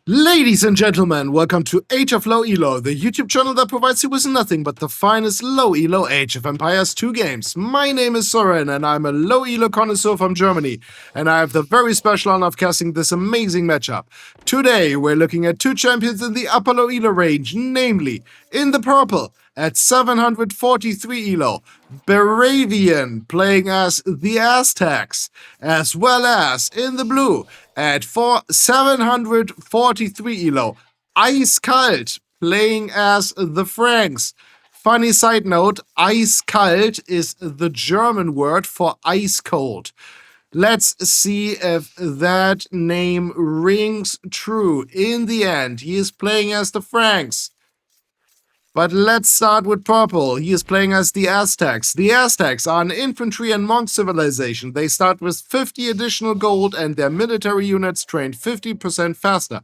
Ladies and gentlemen, welcome to Age of Low Elo, the YouTube channel that provides you with nothing but the finest low elo Age of Empires 2 games. My name is Soren and I'm a low elo connoisseur from Germany, and I have the very special honor of casting this amazing matchup. Today we're looking at two champions in the upper low elo range, namely, in the purple, at 743 elo, Barravian playing as the Aztecs, as well as in the blue at 743 elo, Eiskalt playing as the Franks. Funny side note, Eiskalt is the German word for ice cold. Let's see if that name rings true. In the end, he is playing as the Franks. But let's start with purple. He is playing as the Aztecs. The Aztecs are an infantry and monk civilization. They start with 50 additional gold and their military units train 50% faster.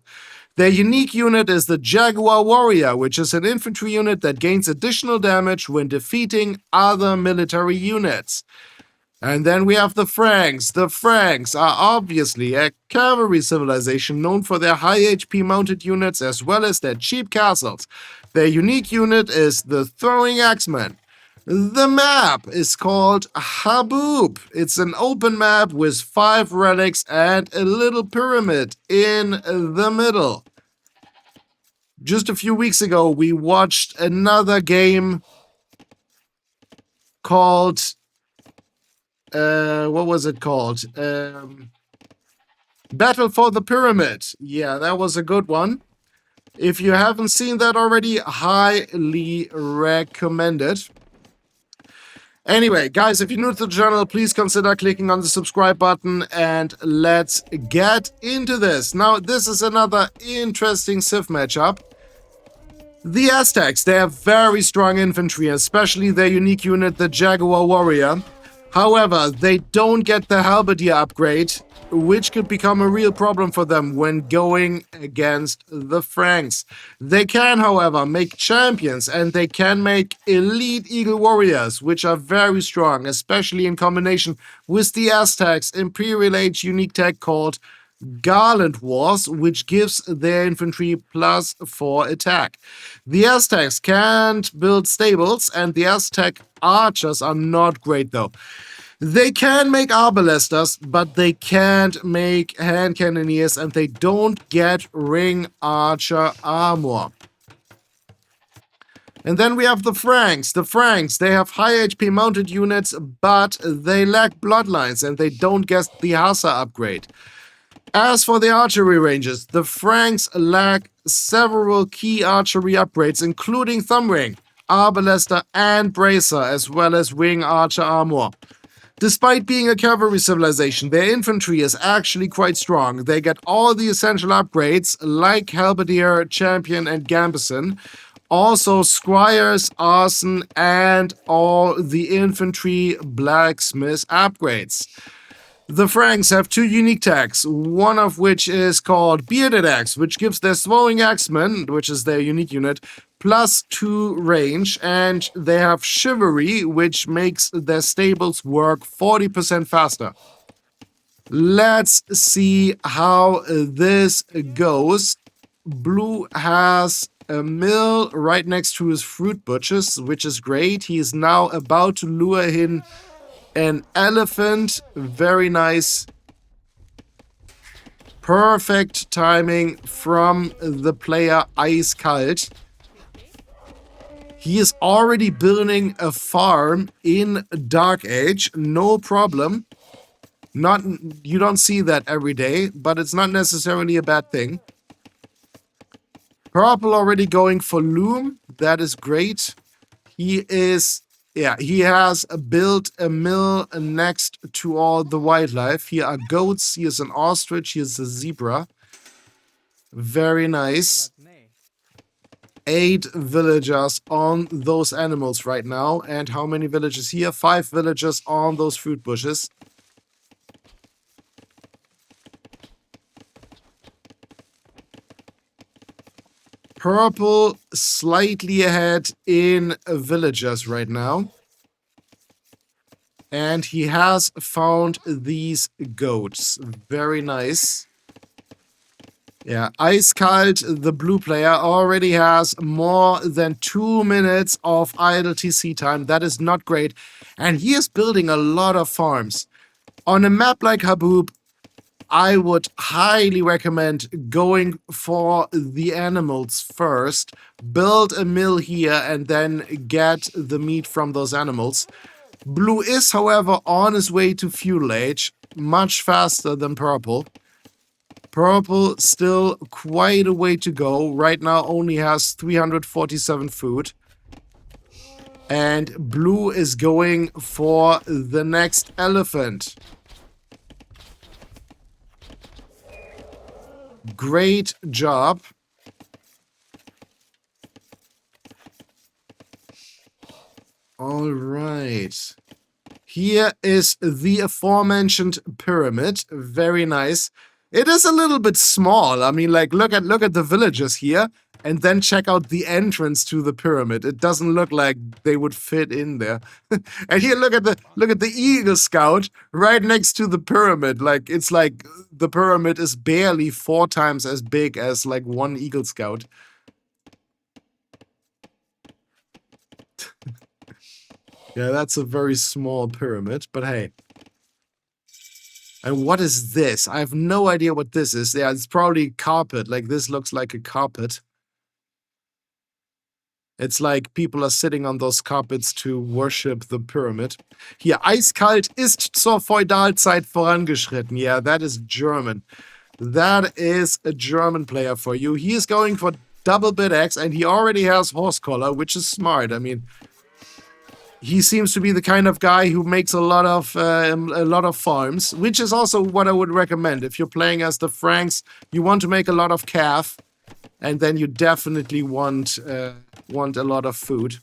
Their unique unit is the Jaguar Warrior, which is an infantry unit that gains additional damage when defeating other military units. And then we have the Franks. The Franks are obviously a cavalry civilization known for their high HP mounted units as well as their cheap castles. Their unique unit is the Throwing Axeman. The map is called Haboob. It's an open map with 5 relics and a little pyramid in the middle. Just a few weeks ago, we watched another game called... what was it called? Battle for the Pyramid. Yeah, that was a good one. If you haven't seen that already, highly recommended. Anyway, guys, if you're new to the channel, please consider clicking on the subscribe button and let's get into this. Now, this is another interesting Civ matchup. The Aztecs, they have very strong infantry, especially their unique unit, the Jaguar Warrior. However, they don't get the halberdier upgrade, which could become a real problem for them when going against the Franks. They can, however, make champions and they can make elite eagle warriors, which are very strong, especially in combination with the Aztecs' Imperial Age unique tech called Garland Wars, which gives their infantry +4 attack. The Aztecs can't build stables, and the Aztec archers are not great though. They can make arbalesters, but they can't make hand cannoneers, and they don't get ring archer armor. And then we have the Franks. The Franks, they have high HP mounted units, but they lack bloodlines, and they don't get the Hussar upgrade. As for the archery ranges, the Franks lack several key archery upgrades, including thumb ring, arbalester, and bracer, as well as ring archer armor. Despite being a cavalry civilization, their infantry is actually quite strong. They get all the essential upgrades, like halberdier, champion, and gambeson. Also, squires, arson, and all the infantry blacksmith upgrades. The Franks have 2 unique tags, one of which is called Bearded Axe, which gives their Throwing Axeman, which is their unique unit, +2 range, and they have Chivalry, which makes their stables work 40% faster. Let's see how this goes. Blue has a mill right next to his fruit bushes, which is great. He is now about to lure in an elephant. Very nice. Perfect timing from the player Eiskalt. He is already building a farm in Dark Age. No problem. You don't see that every day, but it's not necessarily a bad thing. Purple already going for loom. That is great. He has built a mill next to all the wildlife. Here are goats, here's an ostrich, here's a zebra. Very nice. 8 villagers on those animals right now. And how many villagers here? 5 villagers on those fruit bushes. Purple slightly ahead in villagers right now. And he has found these goats. Very nice. Yeah, Eiskalt, the blue player, already has more than 2 minutes of idle TC time. That is not great. And he is building a lot of farms. On a map like Haboob, I would highly recommend going for the animals first, build a mill here, and then get the meat from those animals. Blue is, however, on his way to Feudal Age, much faster than purple. Purple still quite a way to go. Right now only has 347 food. And blue is going for the next elephant. Great job. All right. Here is the aforementioned pyramid. Very nice. It is a little bit small. I mean, like, look at the villages here, and then check out the entrance to the pyramid. It doesn't look like they would fit in there. And here, look at the Eagle Scout right next to the pyramid. Like, it's like the pyramid is barely 4 times as big as like one Eagle Scout. Yeah, that's a very small pyramid, but hey. And what is this? I have no idea what this is. Yeah, it's probably carpet. Like, this looks like a carpet. It's like people are sitting on those carpets to worship the pyramid. Hier, Eiskalt ist zur Feudalzeit vorangeschritten. Yeah, that is German. That is a German player for you. He is going for double bit X, and he already has horse collar, which is smart. I mean, he seems to be the kind of guy who makes a lot of farms, which is also what I would recommend. If you're playing as the Franks, you want to make a lot of calf, and then you definitely want a lot of food.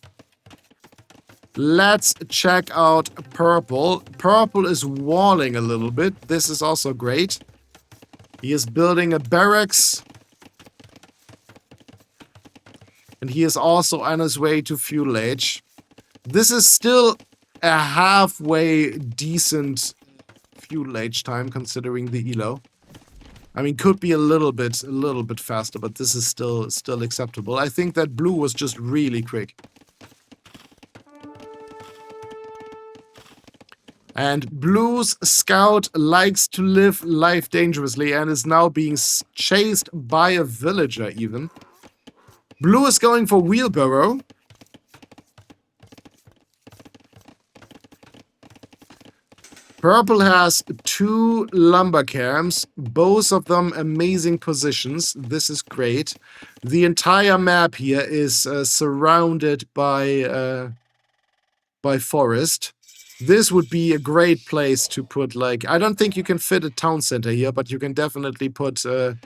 Let's check out purple. Purple is walling a little bit. This is also great. He is building a barracks. And he is also on his way to Feudal Age. This is still a halfway decent Feudal Age time, considering the Elo. I mean, could be a little bit faster, but this is still acceptable. I think that blue was just really quick. And blue's scout likes to live life dangerously and is now being chased by a villager even. Blue is going for wheelbarrow. Purple has 2 lumber camps, both of them amazing positions. This is great. The entire map here is surrounded by forest. This would be a great place to put, like, I don't think you can fit a town center here, but you can definitely put a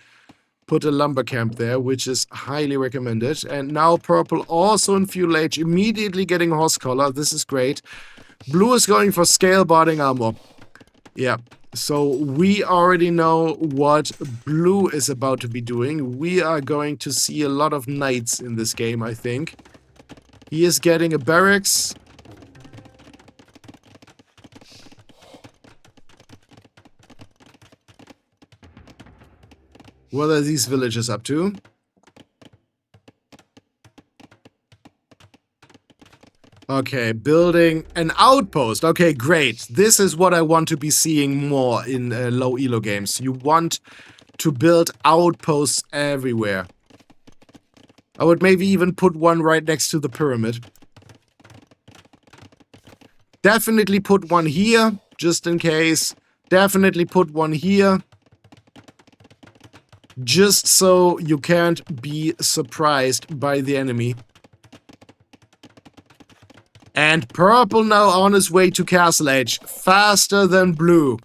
lumber camp there, which is highly recommended. And now purple also in Feudal Age, immediately getting horse collar. This is great. Blue is going for scale barding armor. Yeah, so we already know what blue is about to be doing. We are going to see a lot of knights in this game, I think. He is getting a barracks. What are these villagers up to? Okay, building an outpost. Okay, great. This is what I want to be seeing more in low elo games. You want to build outposts everywhere. I would maybe even put one right next to the pyramid. Definitely put one here, just in case. Definitely put one here. Just so you can't be surprised by the enemy. And purple now on his way to Castle Age, faster than blue.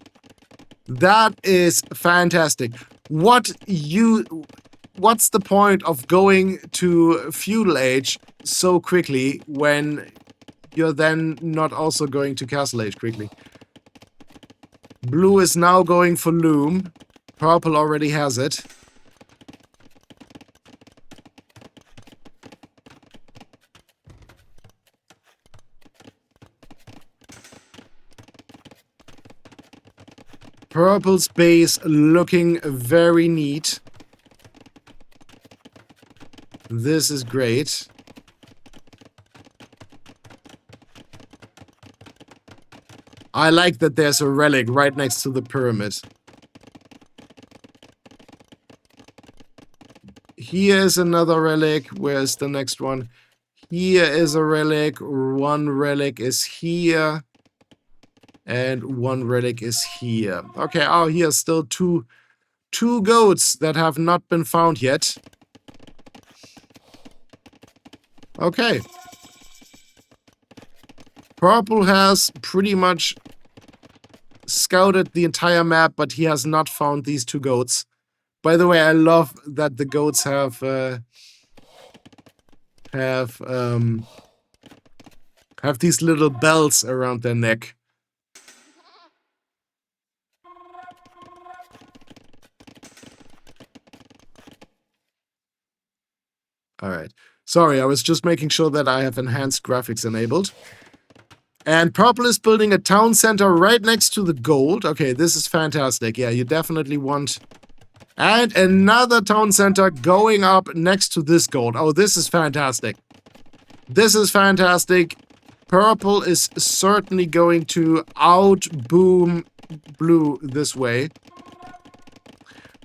That is fantastic. What's the point of going to Feudal Age so quickly when you're then not also going to Castle Age quickly? Blue is now going for loom. Purple already has it. Purple's base looking very neat. This is great. I like that there's a relic right next to the pyramid. Here is another relic. Where's the next one? Here is a relic. One relic is here. And one relic is here. Okay, oh, here's still two goats that have not been found yet. Okay. Purple has pretty much scouted the entire map, but he has not found these two goats. By the way, I love that the goats have these little bells around their neck. All right. Sorry, I was just making sure that I have enhanced graphics enabled. And purple is building a town center right next to the gold. Okay, this is fantastic. Yeah, you definitely want... And another town center going up next to this gold. Oh, this is fantastic. This is fantastic. Purple is certainly going to out-boom blue this way.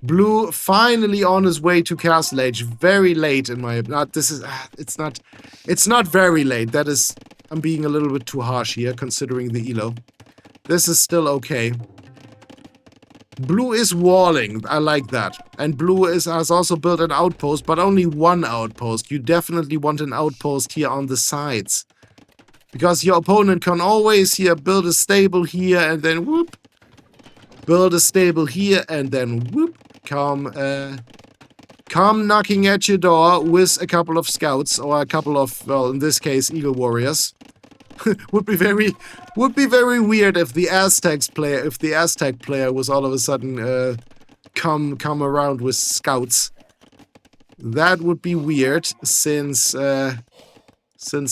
Blue finally on his way to Castle Age. Very late in my... It's not very late. That is... I'm being a little bit too harsh here, considering the elo. This is still okay. Blue is walling. I like that. And blue has also built an outpost, but only one outpost. You definitely want an outpost here on the sides. Because your opponent can always here build a stable here and then whoop. Build a stable here and then whoop. Come knocking at your door with a couple of scouts or a couple of, well, in this case, Eagle Warriors. would be very weird if the Aztec player was all of a sudden come around with scouts. That would be weird, since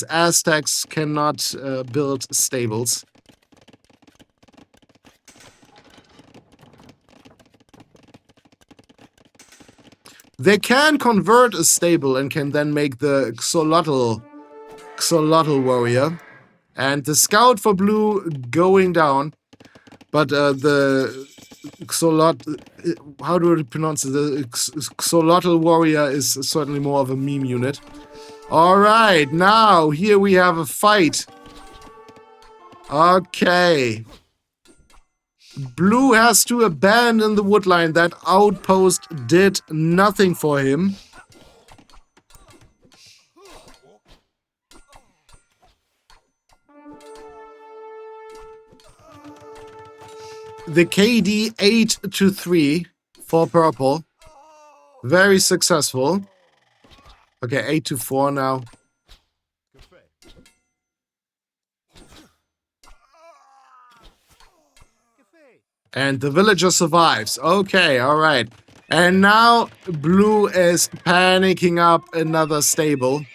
Aztecs cannot build stables. They can convert a stable and can then make the Xolotl warrior. And the scout for blue going down. But the Xolotl... How do I pronounce it? The Xolotl warrior is certainly more of a meme unit. Alright, now here we have a fight. Okay. Blue has to abandon the woodline. That outpost did nothing for him. The KD 8-3 for purple. Very successful. Okay, 8-4 now. And the villager survives. Okay, alright. And now blue is panicking up another stable.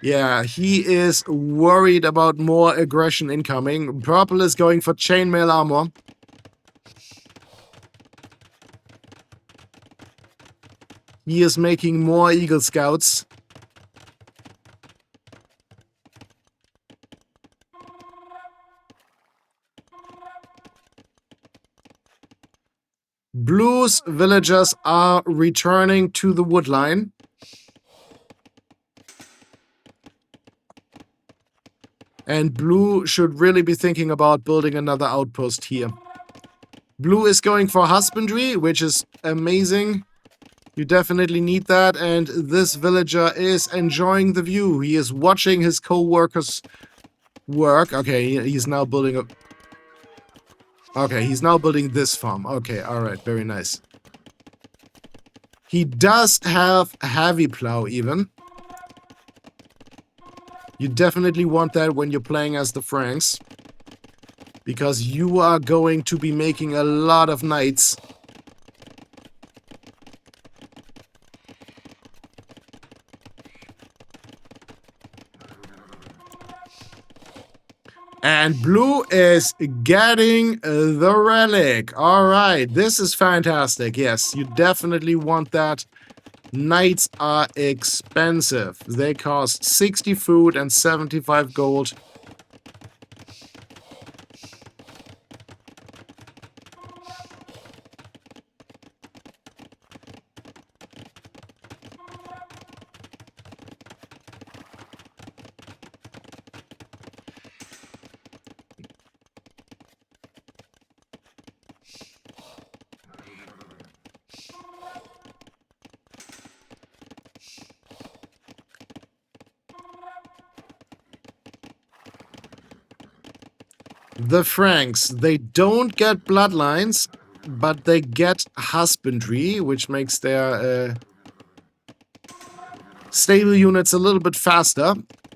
Yeah, he is worried about more aggression incoming. Purple is going for chainmail armor. He is making more Eagle Scouts. Blue's villagers are returning to the woodline. And blue should really be thinking about building another outpost here. Blue is going for husbandry, which is amazing. You definitely need that, and this villager is enjoying the view. He is watching his co-workers work. Okay, he's now building a... Okay, he's now building this farm. Okay, alright, very nice. He does have a heavy plow even. You definitely want that when you're playing as the Franks. Because you are going to be making a lot of knights. And blue is getting the relic. Alright, this is fantastic. Yes, you definitely want that Knights are expensive. They cost 60 food and 75 gold. The Franks, they don't get bloodlines, but they get husbandry, which makes their stable units a little bit faster.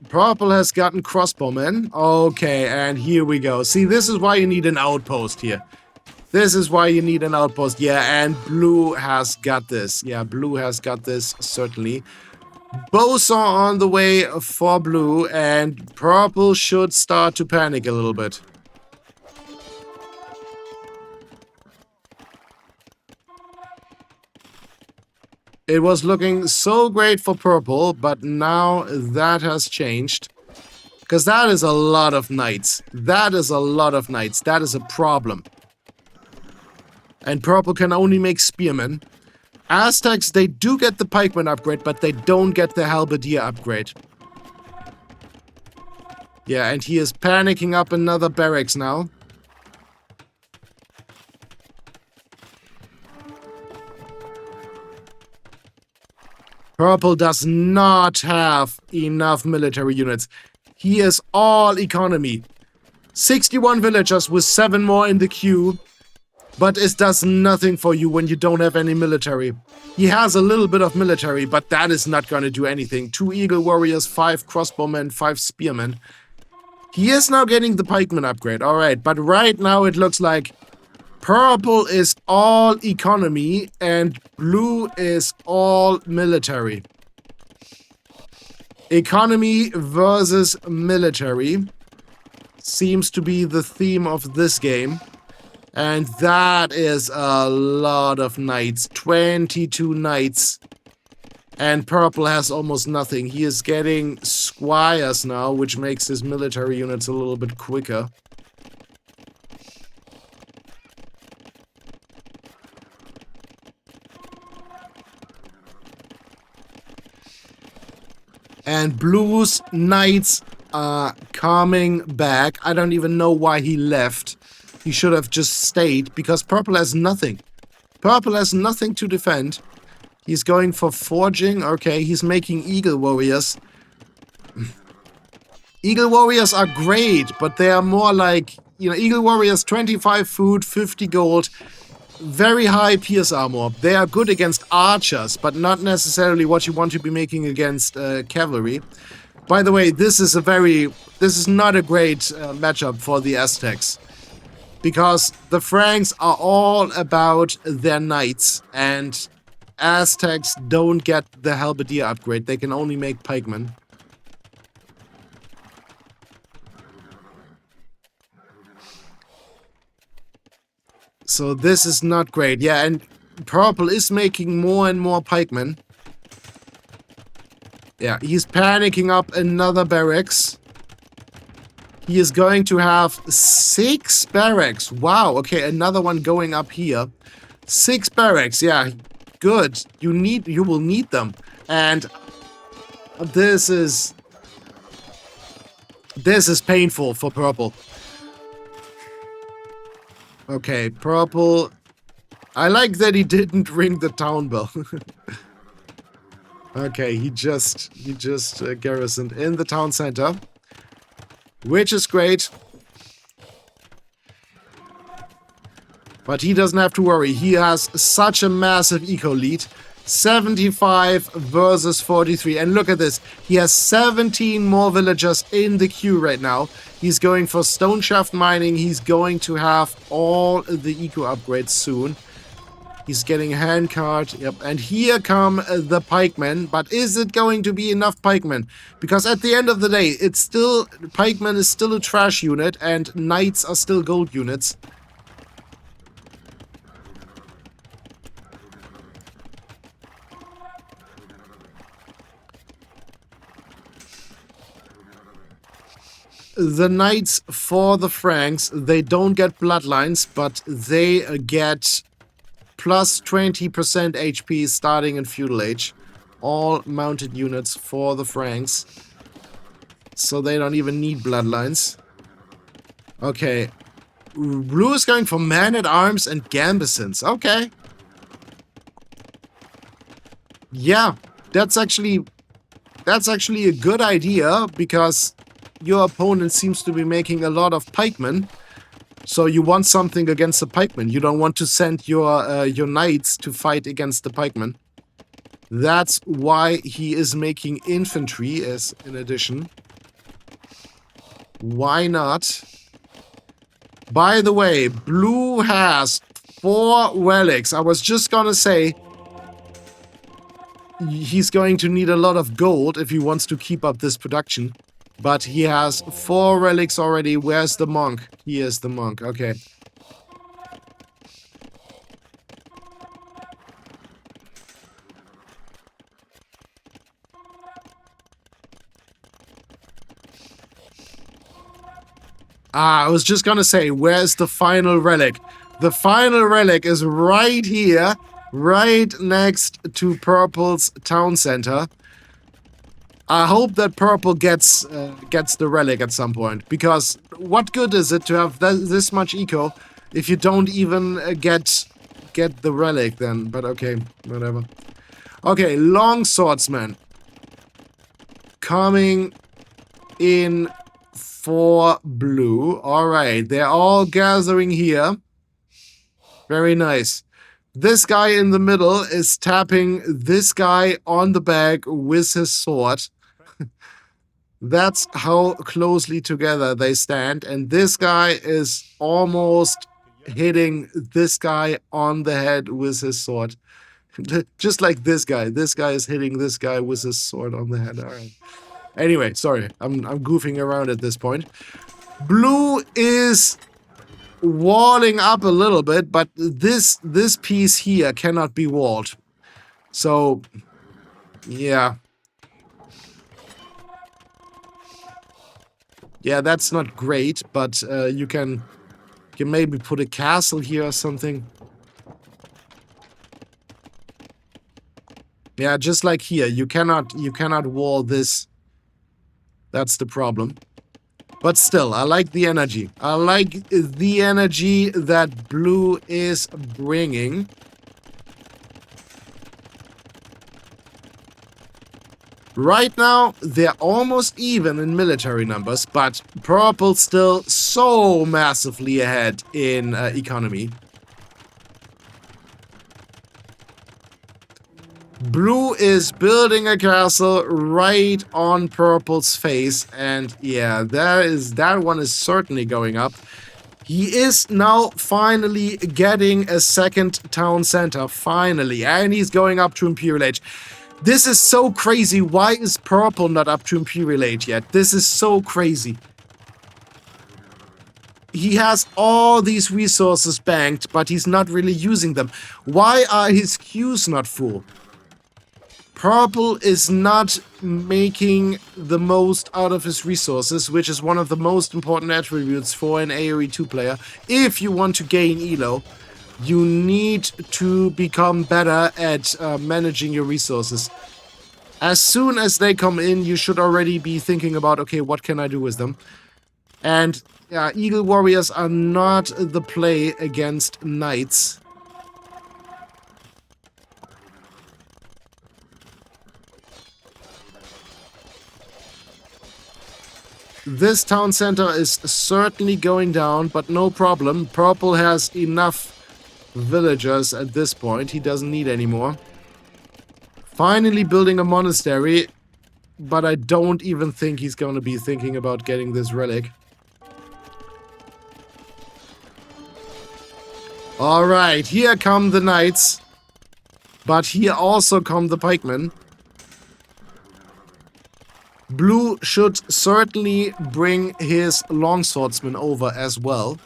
Purple has gotten crossbowmen. Okay, and here we go. See, this is why you need an outpost here. This is why you need an outpost. Yeah, and blue has got this. Yeah, blue has got this, certainly. Both are on the way for blue, and purple should start to panic a little bit. It was looking so great for purple, but now that has changed. Because that is a lot of knights. That is a lot of knights. That is a problem. And purple can only make spearmen. Aztecs, they do get the pikeman upgrade, but they don't get the halberdier upgrade. Yeah, and he is panicking up another barracks now. Purple does not have enough military units. He is all economy. 61 villagers with 7 more in the queue. But it does nothing for you when you don't have any military. He has a little bit of military, but that is not going to do anything. 2 eagle warriors, 5 crossbowmen, 5 spearmen. He is now getting the pikeman upgrade. Alright, but right now it looks like purple is all economy and blue is all military. Economy versus military seems to be the theme of this game. And that is a lot of knights. 22 knights. And purple has almost nothing. He is getting squires now, which makes his military units a little bit quicker. And blue's knights are coming back. I don't even know why he left. He should have just stayed, because purple has nothing. Purple has nothing to defend. He's going for forging. Okay, he's making eagle warriors. Eagle warriors are great, but they are more like, you know, eagle warriors, 25 food, 50 gold, very high pierce armor. They are good against archers, but not necessarily what you want to be making against cavalry. By the way, this is not a great matchup for the Aztecs. Because the Franks are all about their knights, and Aztecs don't get the halberdier upgrade. They can only make pikemen. So this is not great. Yeah, and purple is making more and more pikemen. Yeah, he's panicking up another barracks. He is going to have 6 barracks. Wow, okay, another one going up here. 6 barracks, yeah, good. You will need them. And this is painful for purple. Okay, purple. I like that he didn't ring the town bell. Okay, he just garrisoned in the town center. Which is great. But he doesn't have to worry. He has such a massive eco lead. 75 versus 43. And look at this. He has 17 more villagers in the queue right now. He's going for stone shaft mining. He's going to have all the eco upgrades soon. He's getting handcart. Yep. And here come the pikemen. But is it going to be enough pikemen? Because at the end of the day, it's still... Pikemen is still a trash unit. And knights are still gold units. the knights for the Franks, they don't get bloodlines, but they get plus 20% HP starting in Feudal Age. All mounted units for the Franks. So they don't even need bloodlines. Okay. Blue is going for man-at-arms and gambesons. Okay. Yeah, that's actually a good idea, because your opponent seems to be making a lot of pikemen. So you want something against the pikemen. You don't want to send your knights to fight against the pikemen. That's why he is making infantry as an addition. Why not? By the way, blue has 4 relics. I was just gonna say, he's going to need a lot of gold if he wants to keep up this production. But he has 4 relics already. Where's the monk? He is the monk. Okay. I was just gonna say, where's the final relic? The final relic is right here, right next to Purple's town center. I hope that Purple gets the relic at some point, because what good is it to have this much eco if you don't even get the relic then? But okay, whatever. Okay, long swordsman coming in for blue. All right, they're all gathering here. Very nice. This guy in the middle is tapping this guy on the back with his sword. That's how closely together they stand. And this guy is almost hitting this guy on the head with his sword. Just like this guy. This guy is hitting this guy with his sword on the head. All right. Anyway, sorry. I'm goofing around at this point. Blue is walling up a little bit, but this piece here cannot be walled. So, yeah. Yeah, that's not great, but you can maybe put a castle here or something. Yeah, just like here, you cannot wall this. That's the problem. But still, I like the energy. I like the energy that blue is bringing. Right now, they're almost even in military numbers, but purple still so massively ahead in economy. Blue is building a castle right on purple's face, and yeah, that one is certainly going up. He is now finally getting a second town center, finally, and he's going up to Imperial Age. This is so crazy. Why is purple not up to Imperial Age yet? This is so crazy. He has all these resources banked, but he's not really using them. Why are his queues not full? Purple is not making the most out of his resources, which is one of the most important attributes for an AoE 2 player. If you want to gain Elo, you need to become better at managing your resources. As soon as they come in, you should already be thinking about, okay, what can I do with them? And yeah, Eagle Warriors are not the play against Knights. This town center is certainly going down, but no problem. Purple has enough villagers at this point. He doesn't need any more. Finally building a monastery, but I don't even think he's going to be thinking about getting this relic. Alright, here come the knights. But here also come the pikemen. Blue should certainly bring his longswordsman over as well.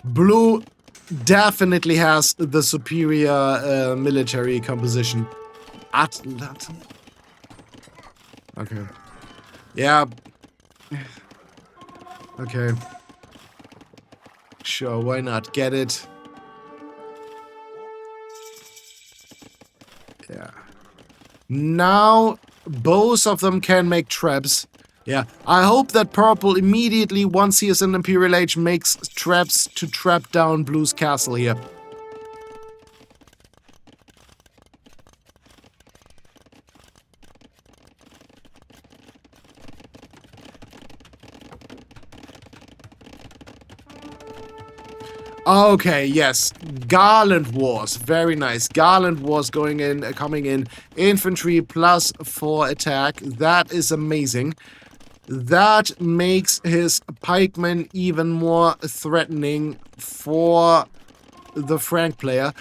Blue definitely has the superior military composition. Okay. Yeah. Okay. Sure, why not? Get it. Yeah. Now, both of them can make traps. Yeah. I hope that purple immediately, once he is in Imperial Age, makes traps to trap down blue's castle here. Okay, yes. Garland Wars. Very nice. Garland Wars coming in. Infantry plus 4 attack. That is amazing. That makes his pikemen even more threatening for the Frank player.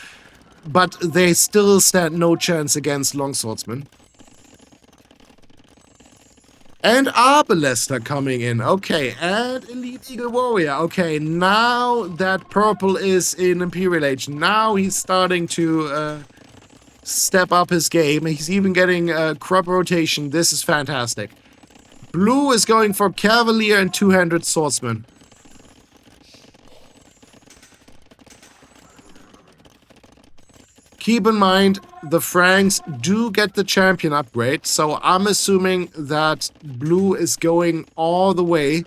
But they still stand no chance against longswordsmen. And Arbalester coming in. Okay, and Elite Eagle Warrior. Okay, now that purple is in Imperial Age, now he's starting to step up his game. He's even getting crop rotation. This is fantastic. Blue is going for Cavalier and two-handed swordsman. Keep in mind, the Franks do get the champion upgrade, so I'm assuming that blue is going all the way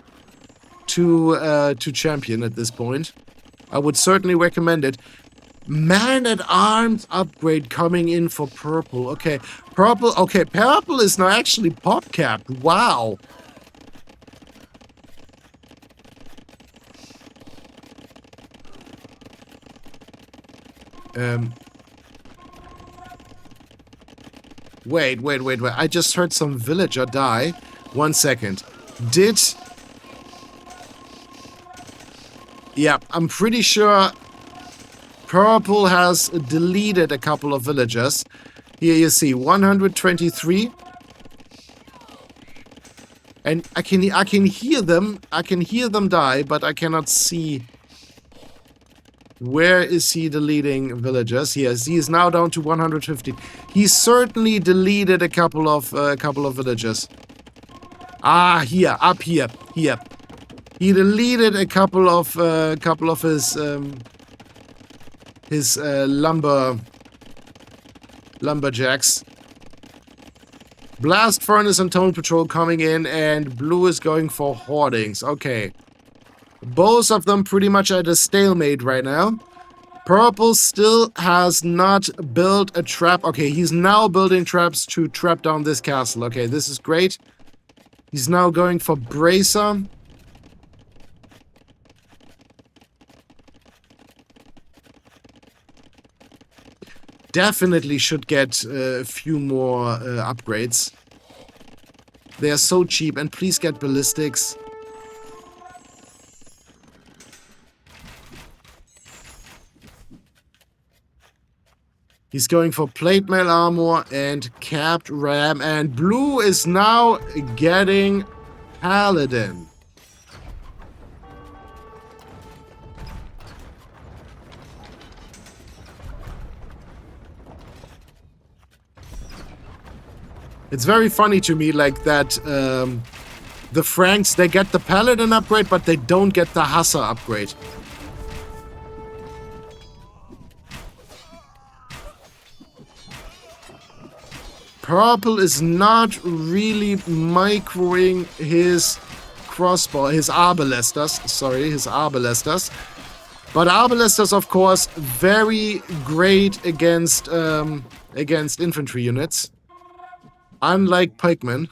to champion at this point. I would certainly recommend it. Man-at-Arms upgrade coming in for purple. Okay, purple. Okay, purple is now actually pop-capped. Wow. Wait. I just heard some villager die. 1 second. Yeah, I'm pretty sure purple has deleted a couple of villagers. Here you see 123. And I can hear them. I can hear them die, but I cannot see. Where is he deleting villagers? Yes, he is now down to 150. He certainly deleted a couple of villagers. Ah, here, up here. He deleted a couple of his lumberjacks. Blast Furnace and Tone Patrol coming in, and blue is going for hoardings. Okay. Both of them pretty much at a stalemate right now. Purple still has not built a trap. Okay, he's now building traps to trap down this castle. Okay, this is great. He's now going for Bracer. Definitely should get a few more upgrades. They are so cheap, and please get ballistics. He's going for plate mail armor and capped ram, and blue is now getting paladin. It's very funny to me, like that the Franks, they get the paladin upgrade, but they don't get the Hussar upgrade. Purple is not really microing his crossbow, his arbalesters. Sorry, his arbalesters. But arbalesters, of course, very great against infantry units. Unlike pikemen.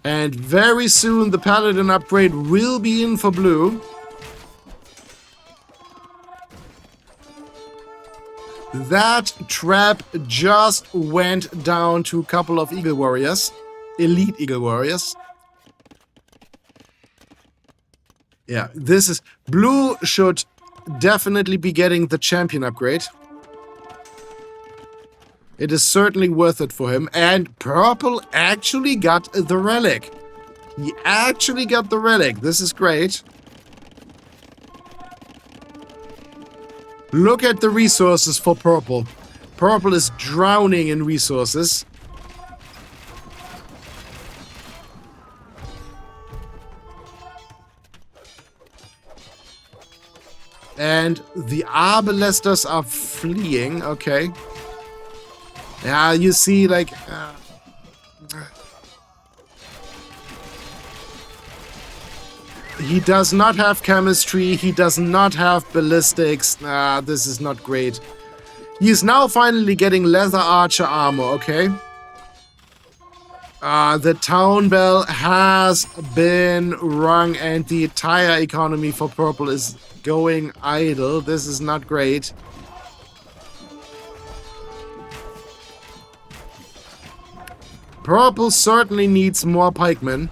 And very soon the paladin upgrade will be in for blue. That trap just went down to a couple of Eagle Warriors. Elite Eagle Warriors. Yeah, this is... Blue should definitely be getting the champion upgrade. It is certainly worth it for him. And purple actually got the relic. He actually got the relic. This is great. Look at the resources for purple. Purple is drowning in resources. And the Arbalesters are fleeing. Okay. Yeah, you see, like... he does not have chemistry. He does not have ballistics. This is not great. He is now finally getting leather archer armor, okay? The town bell has been rung and the entire economy for purple is going idle. This is not great. Purple certainly needs more pikemen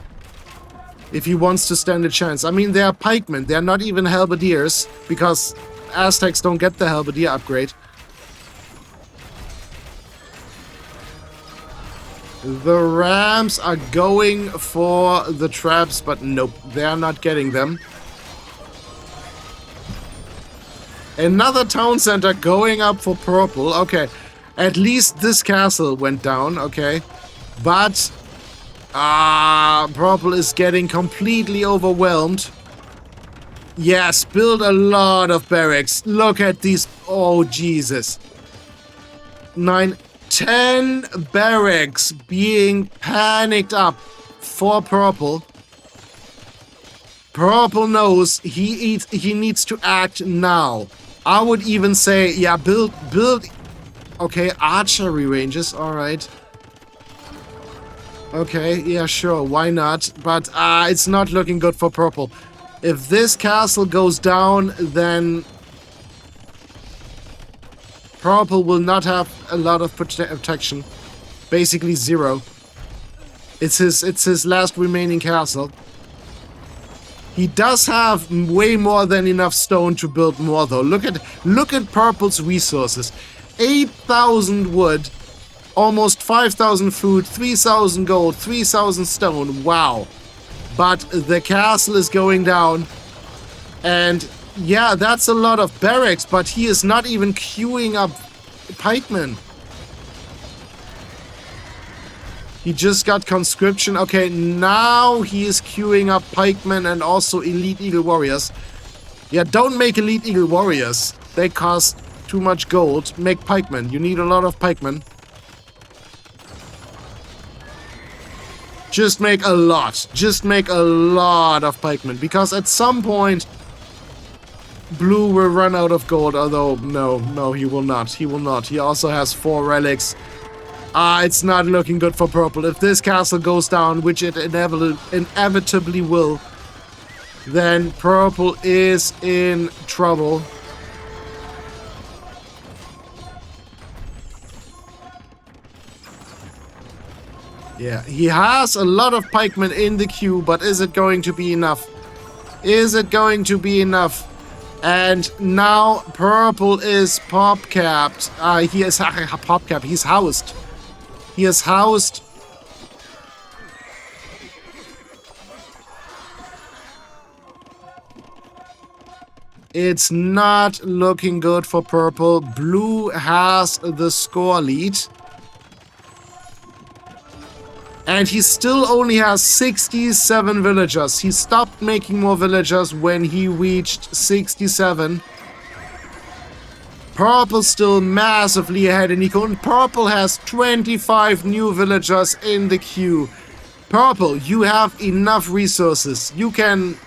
if he wants to stand a chance. I mean, they are pikemen. They are not even halberdiers because Aztecs don't get the halberdier upgrade. The rams are going for the traps, but nope, they are not getting them. Another town center going up for purple. Okay, at least this castle went down, okay. But purple is getting completely overwhelmed. Yes, build a lot of barracks. Look at these. Oh, Jesus. 9, 10 barracks being panicked up for purple. Purple knows he needs to act now. I would even say, yeah, build. Okay, archery ranges. All right. Okay, yeah, sure, why not? But it's not looking good for purple. If this castle goes down, then purple will not have a lot of protection. Basically zero. It's his last remaining castle. He does have way more than enough stone to build more, though. Look at purple's resources. 8,000 wood. Almost 5,000 food, 3,000 gold, 3,000 stone. Wow. But the castle is going down. And yeah, that's a lot of barracks, but he is not even queuing up pikemen. He just got conscription. Okay, now he is queuing up pikemen and also elite eagle warriors. Yeah, don't make elite eagle warriors. They cost too much gold. Make pikemen. You need a lot of pikemen. Just make a lot. Just make a lot of pikemen. Because at some point, blue will run out of gold. Although, no, he will not. He will not. He also has 4 relics. It's not looking good for purple. If this castle goes down, which it inevitably will, then purple is in trouble. Yeah, he has a lot of pikemen in the queue, but is it going to be enough? Is it going to be enough? And now purple is pop-capped. He is pop-capped. He's housed. He is housed. It's not looking good for purple. Blue has the score lead. And he still only has 67 villagers. He stopped making more villagers when he reached 67. Purple still massively ahead in eco. And purple has 25 new villagers in the queue. Purple, you have enough resources. You can...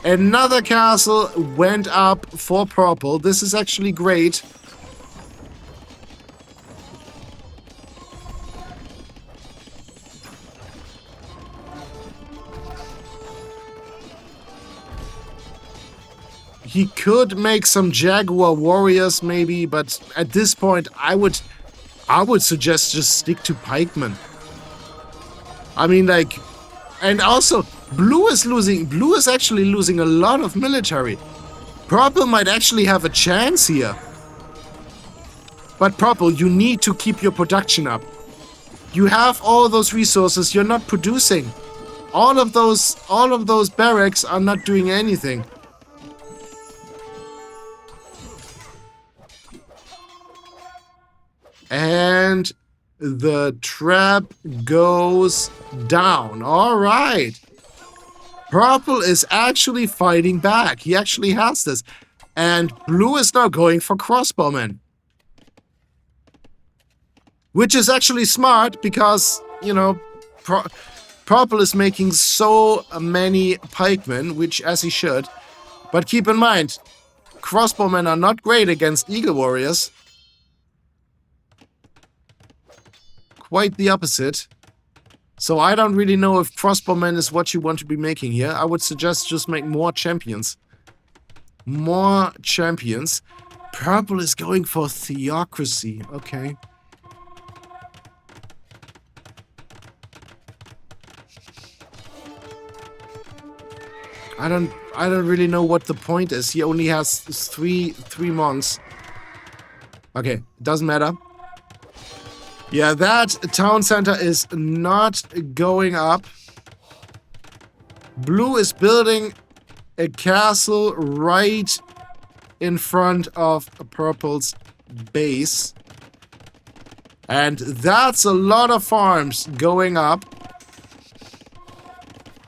Another castle went up for purple. This is actually great. He could make some Jaguar Warriors maybe, but at this point I would suggest just stick to pikemen. I mean, like, and also blue is actually losing a lot of military. Purple might actually have a chance here. But purple, you need to keep your production up. You have all those resources, you're not producing. All of those barracks are not doing anything. And the trap goes down. All right. Purple is actually fighting back. He actually has this. And blue is now going for crossbowmen. Which is actually smart because, you know, purple is making so many pikemen, which as he should. But keep in mind, crossbowmen are not great against eagle warriors. Quite the opposite. So I don't really know if crossbowmen is what you want to be making here. I would suggest just make more champions. More champions. Purple is going for theocracy. Okay. I don't really know what the point is. He only has three monks. Okay, doesn't matter. Yeah, that town center is not going up. Blue is building a castle right in front of purple's base. And that's a lot of farms going up.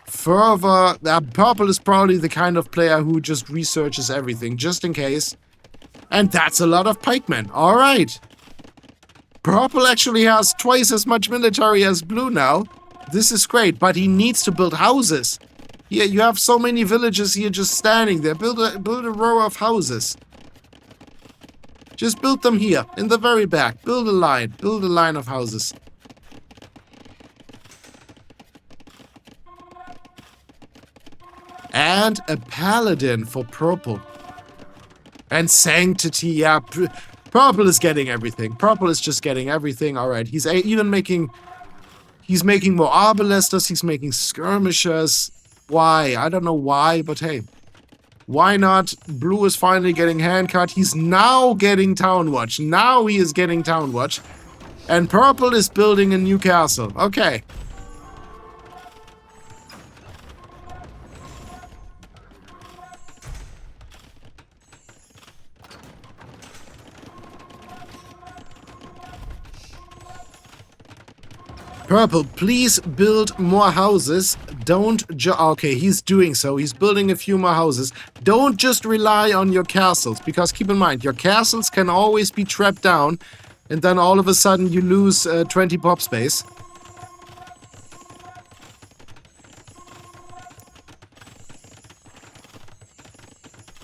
Further, purple is probably the kind of player who just researches everything, just in case. And that's a lot of pikemen. All right. Purple actually has twice as much military as blue now. This is great, but he needs to build houses. Here, you have so many villages here just standing there. Build a row of houses. Just build them here, in the very back. Build a line of houses. And a paladin for purple. And sanctity, yeah. Purple is getting everything. Purple is just getting everything. All right, he's even making... He's making more arbalesters. He's making skirmishers. Why? I don't know why, but hey. Why not? Blue is finally getting handcut. He's now getting town watch. Now he is getting town watch. And purple is building a new castle. Okay. Purple, please build more houses. Don't okay, he's doing so. He's building a few more houses. Don't just rely on your castles, because keep in mind, your castles can always be trapped down, and then all of a sudden you lose 20 pop space.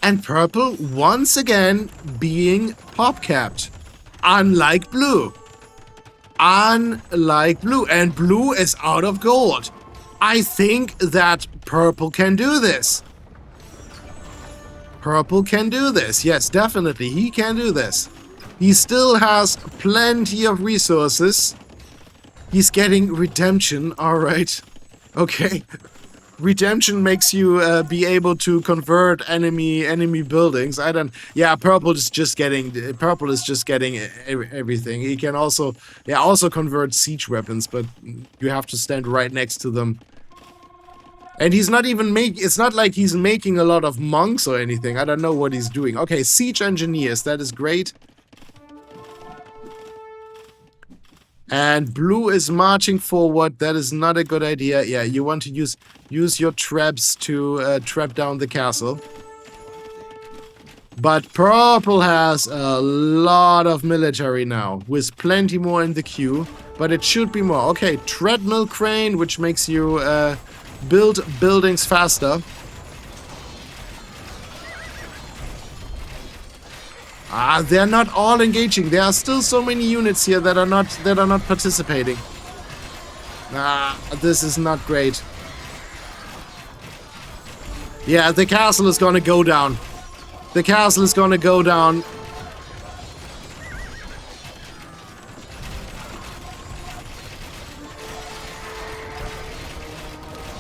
And purple, once again, being pop capped. Unlike blue. Unlike blue. And blue is out of gold. I think that purple can do this. Purple can do this. Yes, definitely. He can do this. He still has plenty of resources. He's getting redemption. Alright. Okay. Redemption makes you be able to convert enemy buildings. I don't. Yeah, purple is just getting everything. He can also convert siege weapons, but you have to stand right next to them. And he's not even it's not like he's making a lot of monks or anything. I don't know what he's doing. Okay, siege engineers. That is great. And blue is marching forward. That is not a good idea. Yeah, you want to use your traps to trap down the castle. But purple has a lot of military now, with plenty more in the queue. But it should be more. Okay, treadmill crane, which makes you build buildings faster. They're not all engaging. There are still so many units here that are not participating. This is not great. Yeah, the castle is gonna go down. The castle is gonna go down.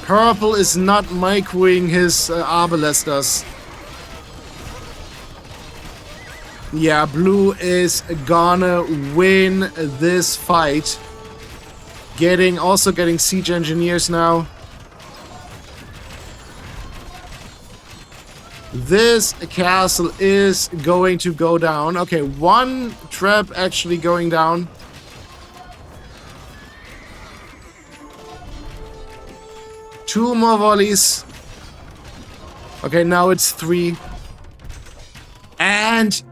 Purple is not microing his arbalesters. Yeah, blue is gonna win this fight. Also getting siege engineers now. This castle is going to go down. Okay, one trap actually going down. Two more volleys. Okay, now it's 3. And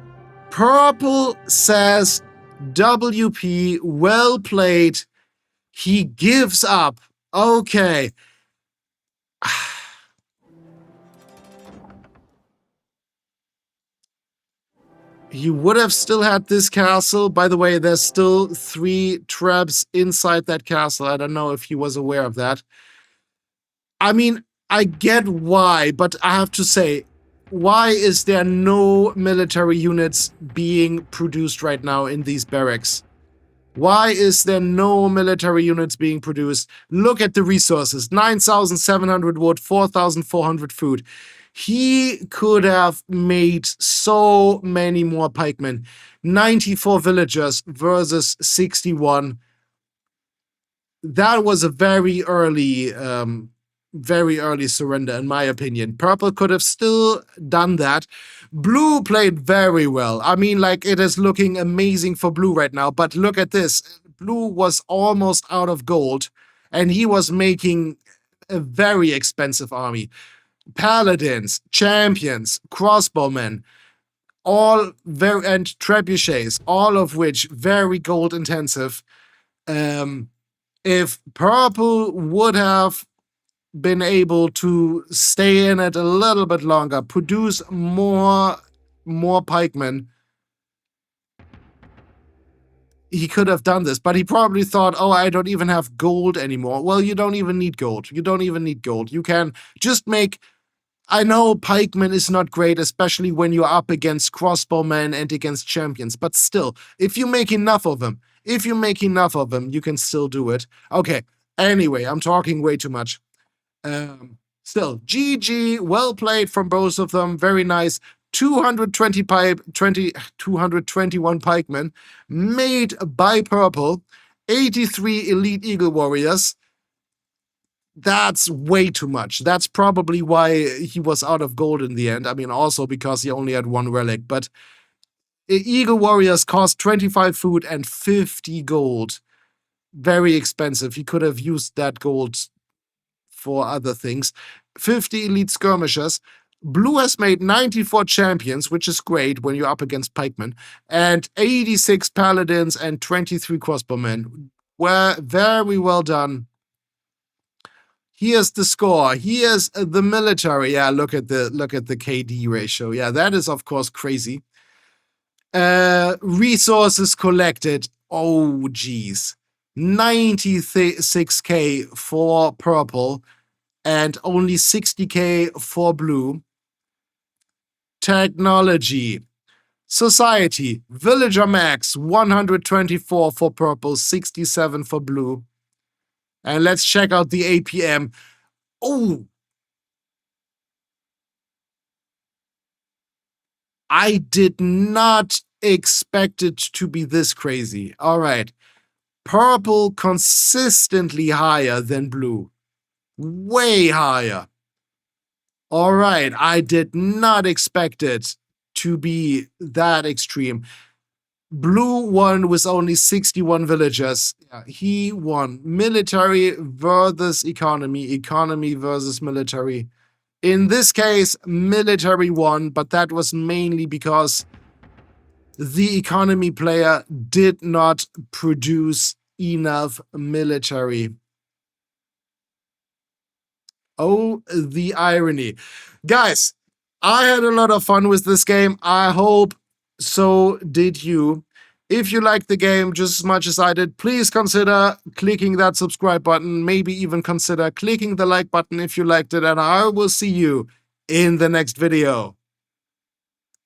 purple says, WP, well played. He gives up. Okay. He would have still had this castle. By the way, there's still 3 traps inside that castle. I don't know if he was aware of that. I mean, I get why, but I have to say, why is there no military units being produced right now in these barracks? Why is there no military units being produced? Look at the resources. 9,700 wood, 4,400 food. He could have made so many more pikemen. 94 villagers versus 61. That was a very early surrender, in my opinion. Purple could have still done that. Blue played very well. I mean, like, it is looking amazing for blue right now, but look at this. Blue was almost out of gold, and he was making a very expensive army. Paladins, champions, crossbowmen, all very, and trebuchets, all of which very gold intensive. If purple would have been able to stay in it a little bit longer, produce more pikemen, he could have done this. But he probably thought, oh, I don't even have gold anymore. Well, you don't even need gold. You don't even need gold. You can just make... I know pikemen is not great, especially when you're up against crossbowmen and against champions, but still, if you make enough of them, you can still do it. Okay, anyway, I'm talking way too much. Still, GG, well played from both of them, very nice. 221 pikemen made by purple, 83 elite eagle warriors. That's way too much. That's probably why he was out of gold in the end. I mean, also because he only had 1 relic, but eagle warriors cost 25 food and 50 gold. Very expensive. He could have used that gold for other things. 50 elite skirmishers. Blue has made 94 champions, which is great when you're up against pikemen, and 86 paladins and 23 crossbowmen. Were very well done. Here's the score. Here's the military. Yeah, look at the KD ratio. Yeah, that is of course crazy. Resources collected. Oh geez. 96k for purple and only 60k for blue. Technology. Society. Villager max 124 for purple, 67 for blue. And let's check out the APM. Oh! I did not expect it to be this crazy. All right. Purple consistently higher than blue. Way higher. All right. I did not expect it to be that extreme. Blue won with only 61 villagers. Yeah, he won. Military versus economy. Economy versus military. In this case, military won, but that was mainly because the economy player did not produce enough military. Oh, the irony. Guys, I had a lot of fun with this game. I hope so did you. If you liked the game just as much as I did, please consider clicking that subscribe button. Maybe even consider clicking the like button if you liked it. And I will see you in the next video.